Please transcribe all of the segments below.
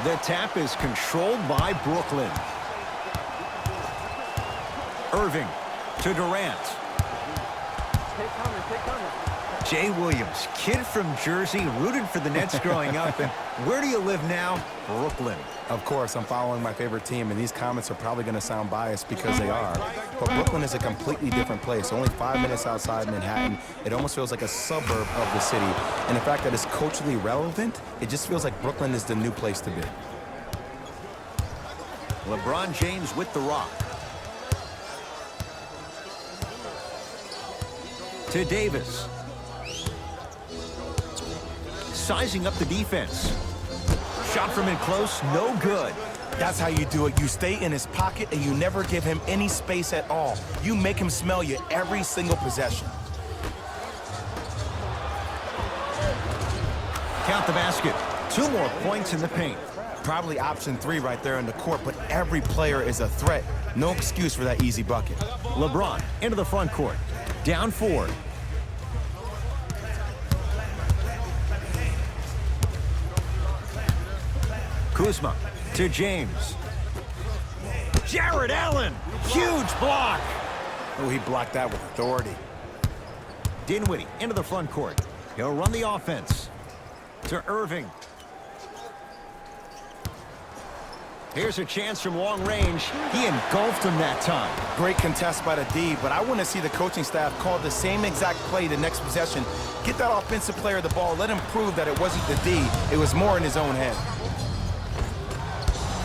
The tap is controlled by Brooklyn. Irving to Durant. Jay Williams, kid from Jersey, rooted for the Nets growing up. And where do you live now? Brooklyn. Of course, I'm following my favorite team, and these comments are probably going to sound biased because they are. But Brooklyn is a completely different place. Only 5 minutes outside Manhattan. It almost feels like a suburb of the city. And the fact that it's culturally relevant, it just feels like Brooklyn is the new place to be. LeBron James with the rock. To Davis. Sizing up the defense. Shot from in close, no good. That's how you do it. You stay in his pocket and you never give him any space at all. You make him smell you every single possession. Count the basket. 2 more points in the paint. Probably option 3 right there in the court, but every player is a threat. No excuse for that easy bucket. LeBron into the front court. Down 4. Kuzma to James. Jared Allen, huge block. Oh, he blocked that with authority. Dinwiddie into the front court. He'll run the offense. To Irving. Here's a chance from long range. He engulfed him that time. Great contest by the D, but I want to see the coaching staff call the same exact play the next possession. Get that offensive player the ball. Let him prove that it wasn't the D. It was more in his own head.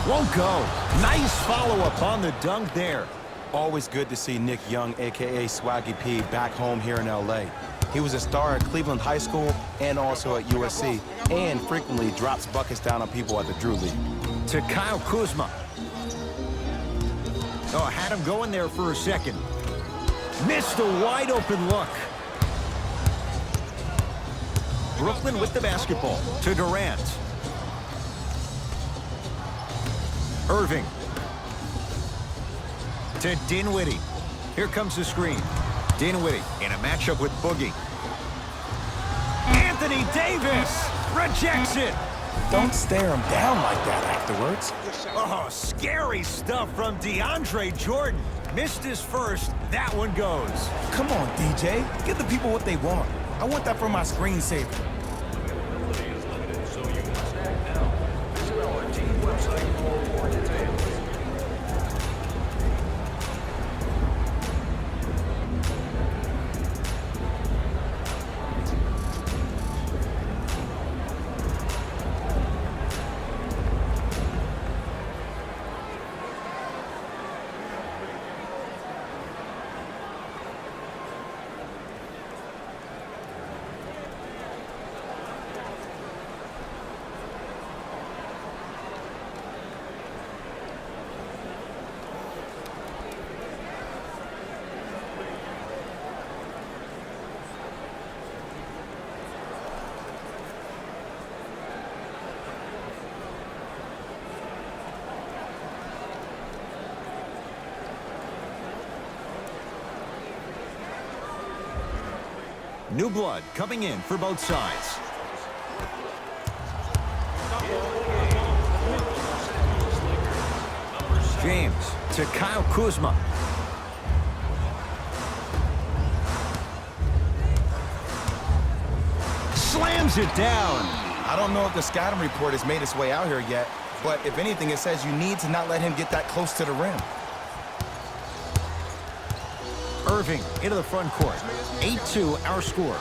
Won't go. Nice follow-up on the dunk there. Always good to see Nick Young, a.k.a. Swaggy P, back home here in L.A. He was a star at Cleveland High School and also at USC, and frequently drops buckets down on people at the Drew League. To Kyle Kuzma. Oh, had him going there for a second. Missed a wide-open look. Brooklyn with the basketball. To Durant. Irving. To Dinwiddie. Here comes the screen. Dinwiddie in a matchup with Boogie. Anthony Davis rejects it. Don't stare him down like that afterwards. Oh, scary stuff from DeAndre Jordan. Missed his first. That one goes. Come on, DJ. Give the people what they want. I want that for my screensaver. New blood coming in for both sides. James to Kyle Kuzma. Slams it down. I don't know if the scouting report has made its way out here yet, but if anything, it says you need to not let him get that close to the rim. Irving into the front court. 8-2 our score.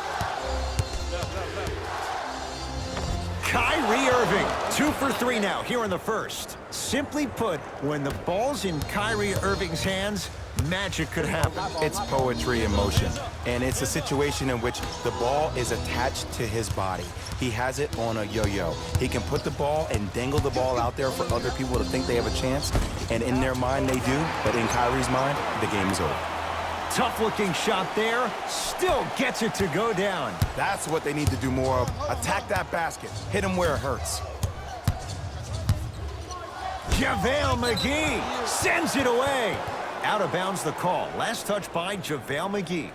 Kyrie Irving, 2 for 3 now here in the first. Simply put, when the ball's in Kyrie Irving's hands, magic could happen. It's poetry in motion, and it's a situation in which the ball is attached to his body. He has it on a yo-yo. He can put the ball and dangle the ball out there for other people to think they have a chance, and in their mind they do, but in Kyrie's mind, the game is over. Tough-looking shot there. Still gets it to go down. That's what they need to do more of. Attack that basket. Hit him where it hurts. JaVale McGee sends it away. Out of bounds the call. Last touch by JaVale McGee.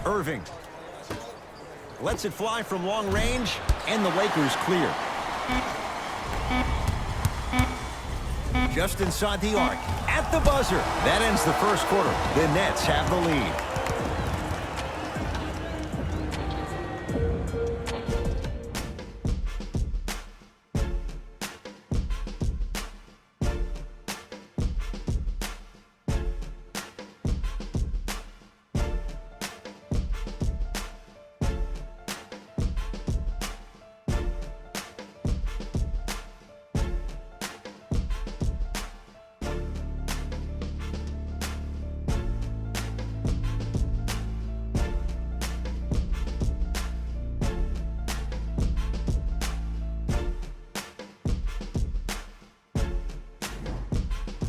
Irving lets it fly from long range, and the Lakers clear. Just inside the arc, at the buzzer. That ends the first quarter. The Nets have the lead.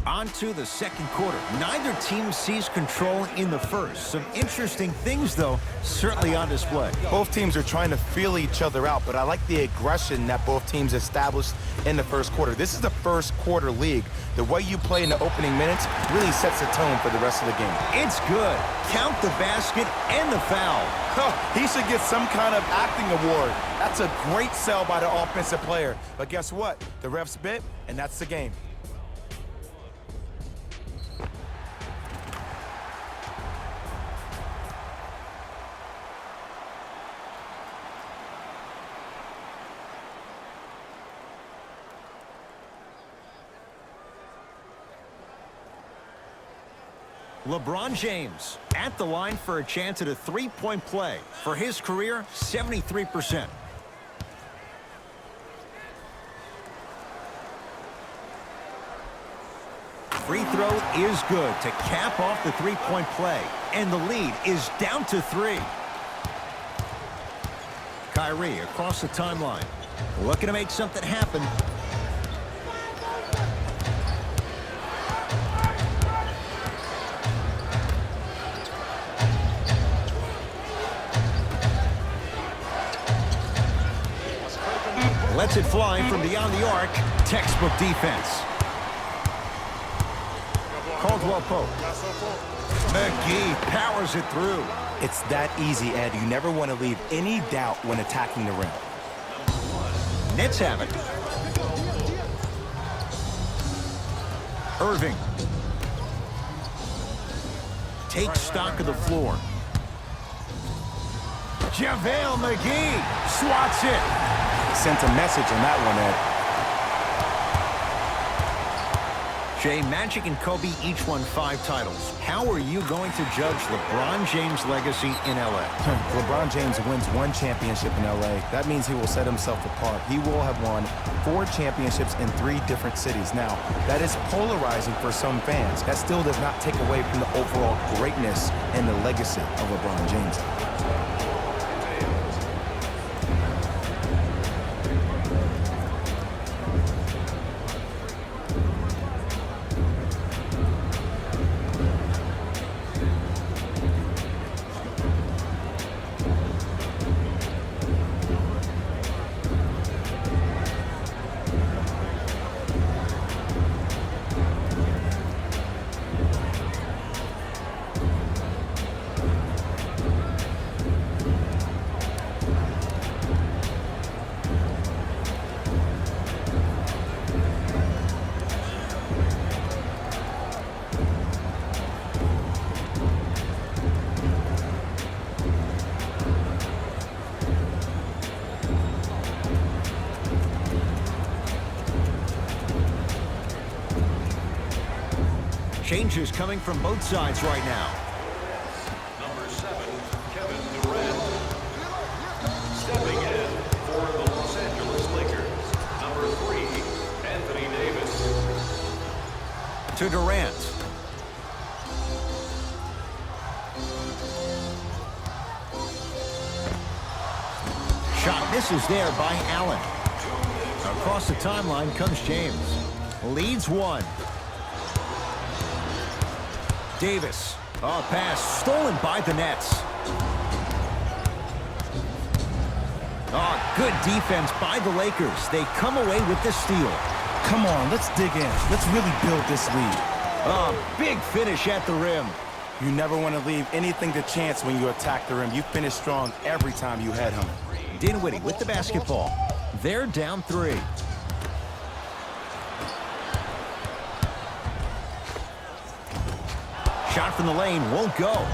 On to the second quarter. Neither team sees control in the first. Some interesting things, though, certainly on display. Both teams are trying to feel each other out, but I like the aggression that both teams established in the first quarter. This is the first quarter league. The way you play in the opening minutes really sets the tone for the rest of the game. It's good. Count the basket and the foul. He should get some kind of acting award. That's a great sell by the offensive player. But guess what? The refs bit, and that's the game. LeBron James at the line for a chance at a three-point play. For his career, 73%. Free throw is good to cap off the three-point play. And the lead is down to 3. Kyrie across the timeline. Looking to make something happen. Lets it fly from beyond the arc. Textbook defense. Caldwell Pope. McGee powers it through. It's that easy, Ed. You never want to leave any doubt when attacking the rim. Nets have it. Irving. Takes stock of the floor. JaVale McGee swats it. Sent a message on that one, Ed. Jay, Magic and Kobe each won 5 titles. How are you going to judge LeBron James' legacy in L.A.? LeBron James wins 1 championship in L.A. That means he will set himself apart. He will have won 4 championships in 3 different cities. Now, that is polarizing for some fans. That still does not take away from the overall greatness and the legacy of LeBron James. Changes coming from both sides right now. Number 7, Kevin Durant. Stepping in for the Los Angeles Lakers. Number 3, Anthony Davis. To Durant. Shot misses there by Allen. Across the timeline comes James. Leads 1. Davis. A pass stolen by the Nets. Good defense by the Lakers. They come away with the steal. Come on, let's dig in. Let's really build this lead. Big finish at the rim. You never want to leave anything to chance when you attack the rim. You finish strong every time you head home. Dinwiddie with the basketball. They're down 3. Shot from the lane won't go.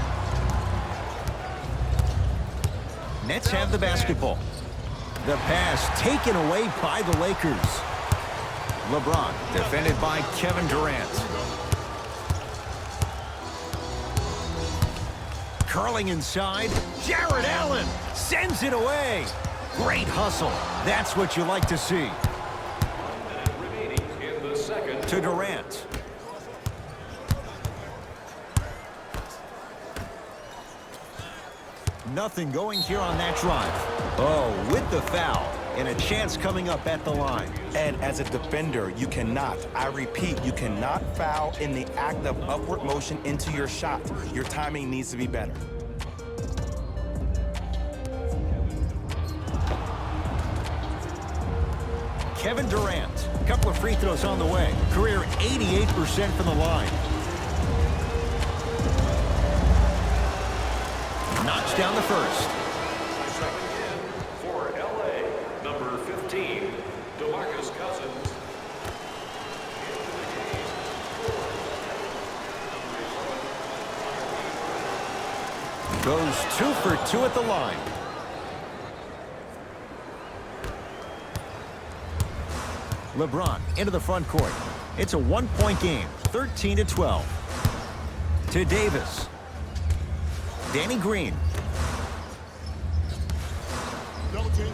Nets have the basketball. The pass taken away by the Lakers. LeBron defended by Kevin Durant. Curling inside. Jared Allen sends it away. Great hustle. That's what you like to see. 1 minute remaining in the second. To Durant. Nothing going here on that drive. Oh, with the foul. And a chance coming up at the line. And as a defender, you cannot, I repeat, you cannot foul in the act of upward motion into your shot. Your timing needs to be better. Kevin Durant. A couple of free throws on the way. Career 88% from the line. Knocks down the first. Second in for LA, number 15, DeMarcus Cousins. Goes 2 for 2 at the line. LeBron into the front court. It's a 1-point game, 13-12. To Davis. Danny Green. Double team,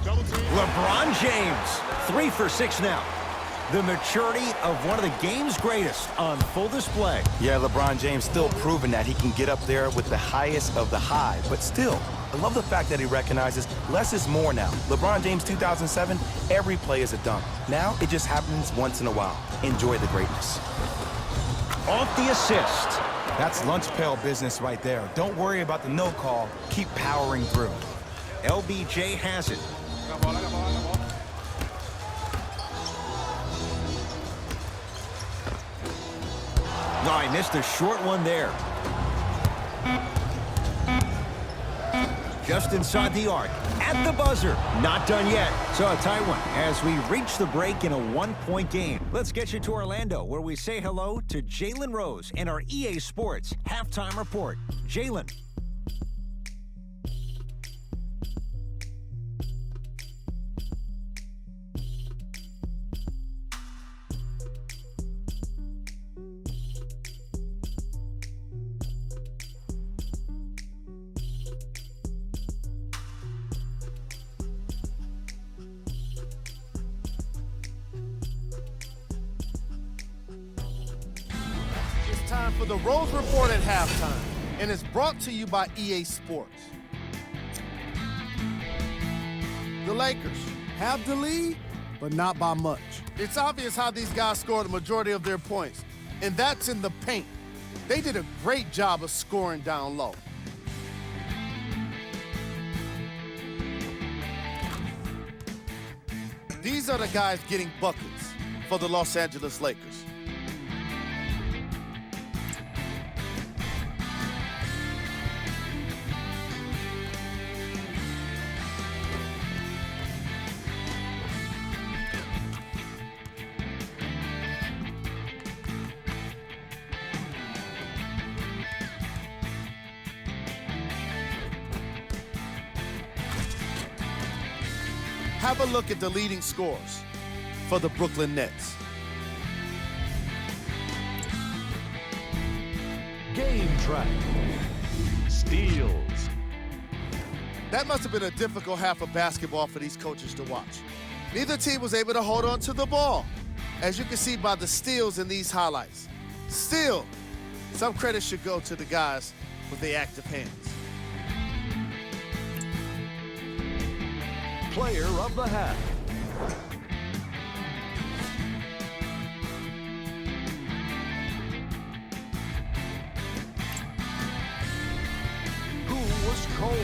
double team. LeBron James, 3 for 6 now. The maturity of one of the game's greatest on full display. Yeah, LeBron James still proving that he can get up there with the highest of the high. But still, I love the fact that he recognizes less is more now. LeBron James 2007, every play is a dunk. Now it just happens once in a while. Enjoy the greatness. Off the assist. That's lunch pail business right there. Don't worry about the no call. Keep powering through. LBJ has it. No, I missed a short one there. Just inside the arc. At the buzzer. Not done yet. So a tight one as we reach the break in a 1-point game. Let's get you to Orlando, where we say hello to Jalen Rose and our EA Sports halftime report. Jalen. Time for the Rose Report at halftime, and it's brought to you by EA Sports. The Lakers have the lead, but not by much. It's obvious how these guys score the majority of their points, and that's in the paint. They did a great job of scoring down low. These are the guys getting buckets for the Los Angeles Lakers. Have a look at the leading scores for the Brooklyn Nets. Game track. Steals. That must have been a difficult half of basketball for these coaches to watch. Neither team was able to hold on to the ball, as you can see by the steals in these highlights. Still, some credit should go to the guys with the active hands. Player of the half. Who was cold?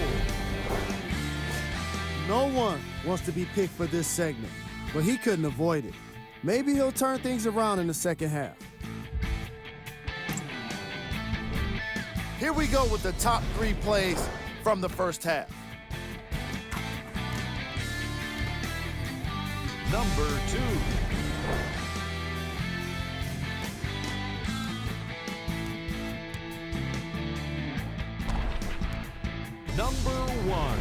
No one wants to be picked for this segment, but he couldn't avoid it. Maybe he'll turn things around in the second half. Here we go with the top 3 plays from the first half. Number 2. Number 1.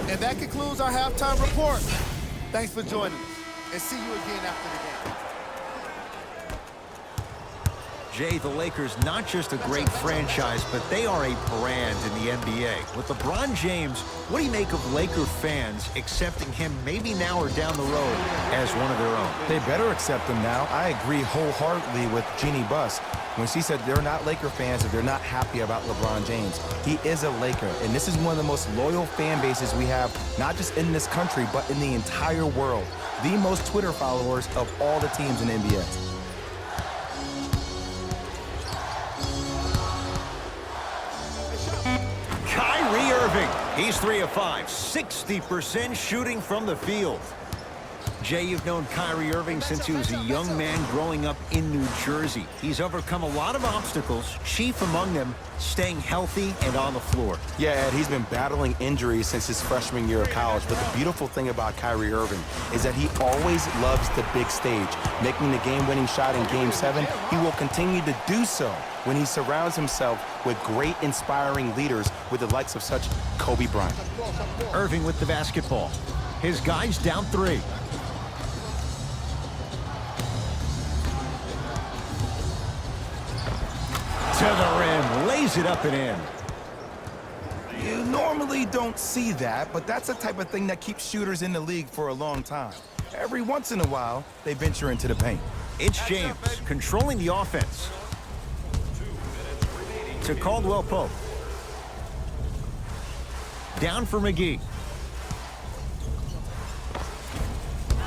And that concludes our halftime report. Thanks for joining us, and see you again after the game. Jay, the Lakers, not just a great franchise, but they are a brand in the NBA. With LeBron James, what do you make of Laker fans accepting him maybe now or down the road as one of their own? They better accept him now. I agree wholeheartedly with Jeannie Buss when she said they're not Laker fans if they're not happy about LeBron James. He is a Laker, and this is one of the most loyal fan bases we have, not just in this country, but in the entire world. The most Twitter followers of all the teams in the NBA. Kyrie Irving, he's 3 of 5, 60% shooting from the field. Jay, you've known Kyrie Irving since he was a young man growing up in New Jersey. He's overcome a lot of obstacles, chief among them staying healthy and on the floor. Yeah, Ed, he's been battling injuries since his freshman year of college, but the beautiful thing about Kyrie Irving is that he always loves the big stage. Making the game-winning shot in Game 7, he will continue to do so when he surrounds himself with great, inspiring leaders with the likes of such Kobe Bryant. Irving with the basketball. His guys down 3. To the rim, lays it up and in. You normally don't see that, but that's the type of thing that keeps shooters in the league for a long time. Every once in a while, they venture into the paint. It's James controlling the offense. To Caldwell Pope. Down for McGee.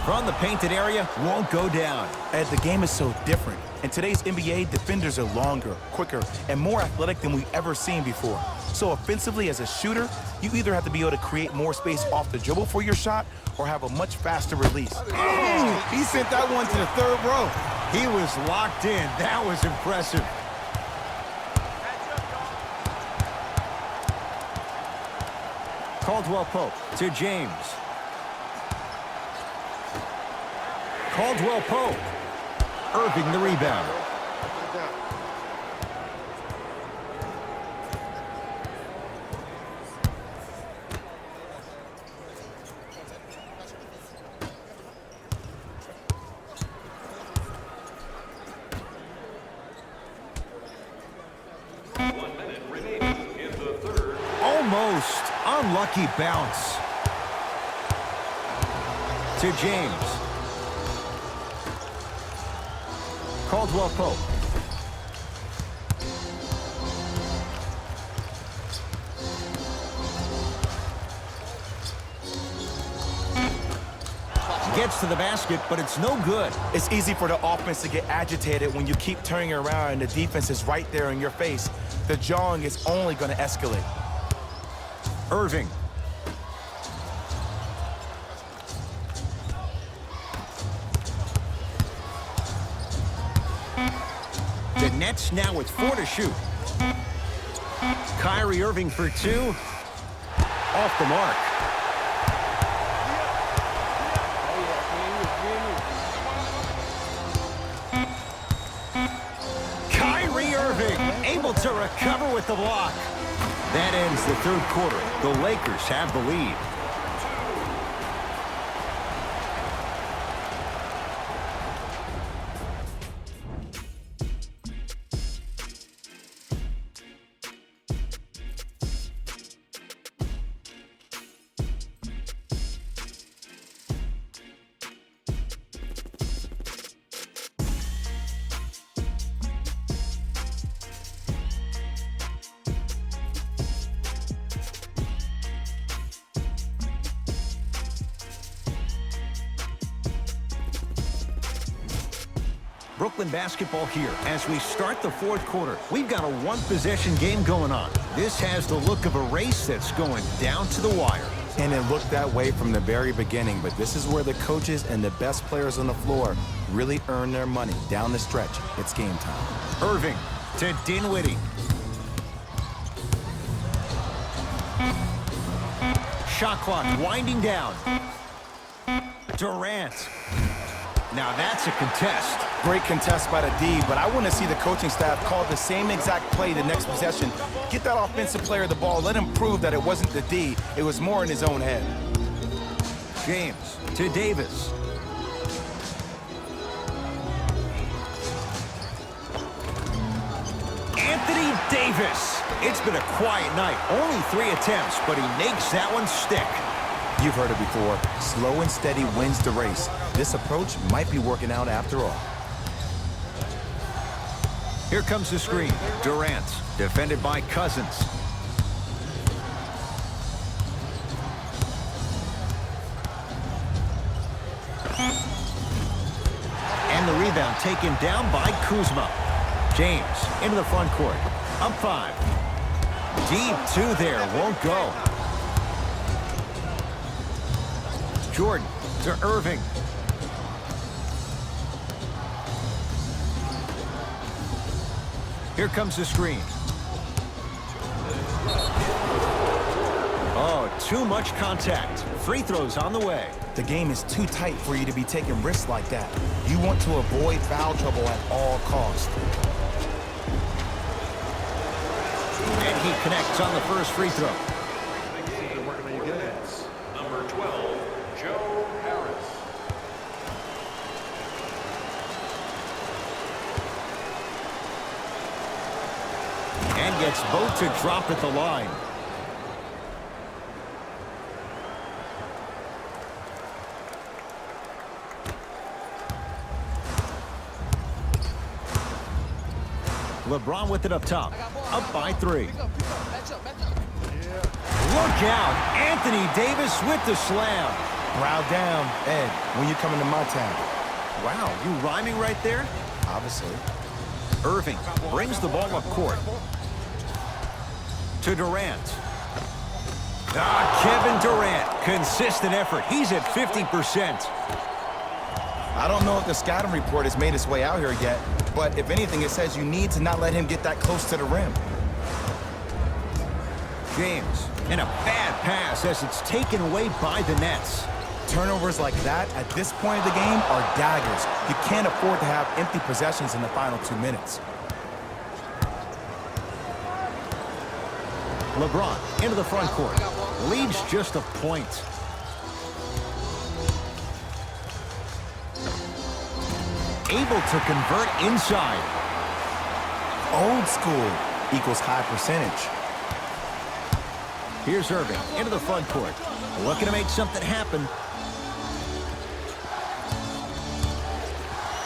From the painted area, won't go down. Ed, the game is so different. In today's NBA, defenders are longer, quicker, and more athletic than we've ever seen before. So offensively, as a shooter, you either have to be able to create more space off the dribble for your shot or have a much faster release. Oh, he sent that one to the 3rd row. He was locked in. That was impressive. Caldwell Pope to James. Caldwell Pope. Irving the rebound. Almost unlucky bounce. To James. Caldwell Pope. Gets to the basket, but it's no good. It's easy for the offense to get agitated when you keep turning around and the defense is right there in your face. The jawing is only going to escalate. Irving. The Nets now with 4 to shoot. Kyrie Irving for 2. Off the mark. Kyrie Irving able to recover with the block. That ends the 3rd quarter. The Lakers have the lead. Brooklyn basketball here as we start the 4th quarter. We've got a 1-possession game going on. This has the look of a race that's going down to the wire. And it looked that way from the very beginning, but this is where the coaches and the best players on the floor really earn their money. Down the stretch, it's game time. Irving to Dinwiddie. Shot clock winding down. Durant. Now that's a contest. Great contest by the D, but I want to see the coaching staff call the same exact play the next possession. Get that offensive player the ball. Let him prove that it wasn't the D. It was more in his own head. James to Davis. Anthony Davis. It's been a quiet night. Only 3 attempts, but he makes that one stick. You've heard it before. Slow and steady wins the race. This approach might be working out after all. Here comes the screen. Durant, defended by Cousins. And the rebound taken down by Kuzma. James into the front court. Up 5. Deep 2 there. Won't go. Jordan to Irving. Here comes the screen. Oh, too much contact. Free throws on the way. The game is too tight for you to be taking risks like that. You want to avoid foul trouble at all costs. And he connects on the first free throw. Number 12, Joe Harris. And gets both to drop at the line. LeBron with it up top. Up by 3. Look out. Anthony Davis with the slam. Brow down, Ed, when you come into my town. Wow, you rhyming right there? Obviously. Irving brings the ball up court. To Durant. Kevin Durant. Consistent effort. He's at 50%. I don't know if the scouting report has made its way out here yet, but if anything, it says you need to not let him get that close to the rim. James. And a bad pass as it's taken away by the Nets. Turnovers like that at this point of the game are daggers. You can't afford to have empty possessions in the final 2 minutes. LeBron into the front court. Leads just a point. Able to convert inside. Old school equals high percentage. Here's Irving into the front court. Looking to make something happen.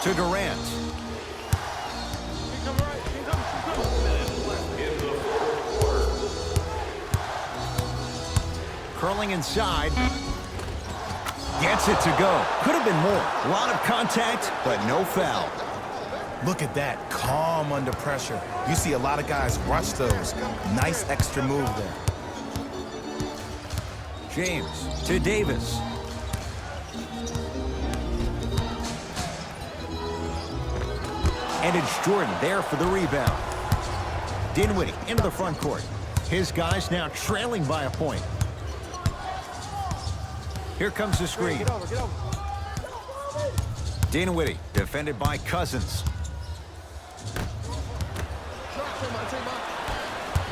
To Durant. Curling inside. Gets it to go. Could have been more. A lot of contact, but no foul. Look at that, calm under pressure. You see a lot of guys rush those. Nice extra move there. James to Davis. And it's Jordan there for the rebound. Dinwiddie into the front court. His guys now trailing by a point. Here comes the screen. Dinwiddie defended by Cousins.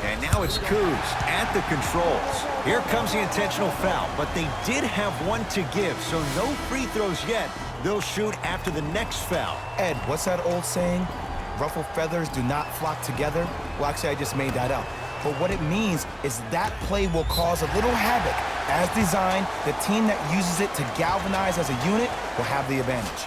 And now it's Kuz at the controls. Here comes the intentional foul, but they did have one to give, so no free throws yet. They'll shoot after the next foul. Ed, what's that old saying? Ruffled feathers do not flock together? Well, actually, I just made that up. But what it means is that play will cause a little havoc. As designed, the team that uses it to galvanize as a unit will have the advantage.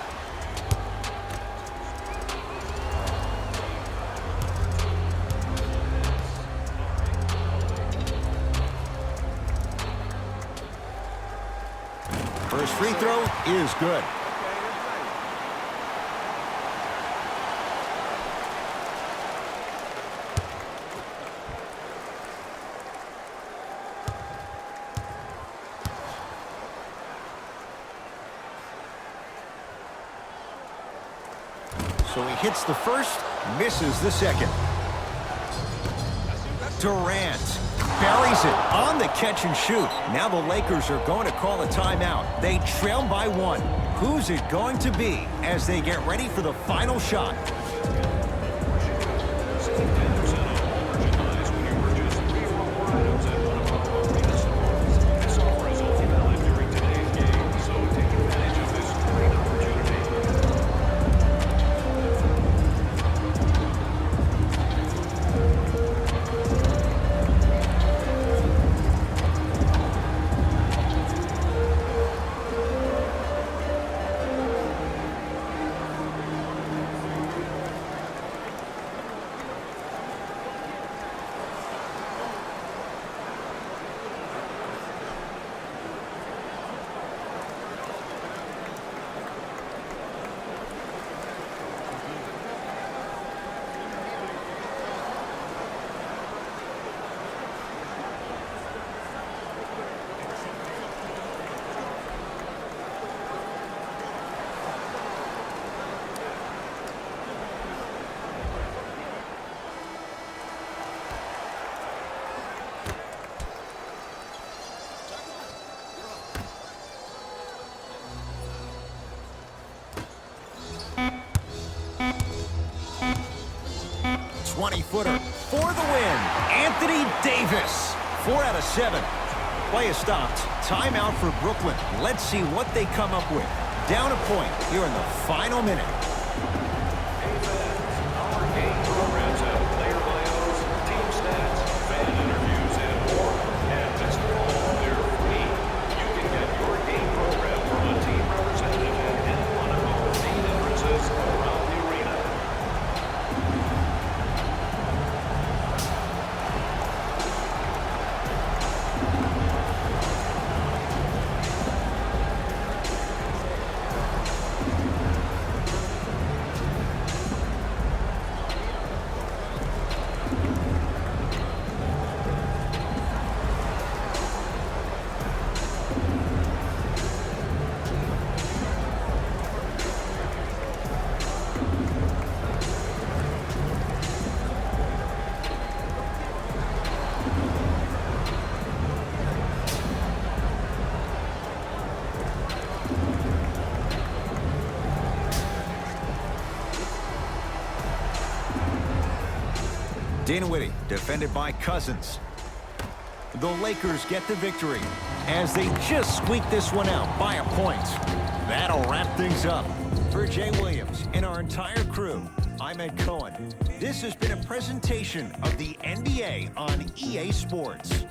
First free throw is good. So he hits the first, misses the second. Durant buries it on the catch and shoot. Now the Lakers are going to call a timeout. They trail by 1. Who's it going to be as they get ready for the final shot? Footer for the win. Anthony Davis. 4 out of 7. Play is stopped. Timeout for Brooklyn. Let's see what they come up with. Down a point here in the final minute. Our game programs have player bios, team stats, fan interviews, and more. And best of all, they're free. You can get your game program from a team representative at any one of our main entrances around the arena. Dinwiddie defended by Cousins. The Lakers get the victory as they just squeak this one out by a point. That'll wrap things up. For Jay Williams and our entire crew, I'm Ed Cohen. This has been a presentation of the NBA on EA Sports.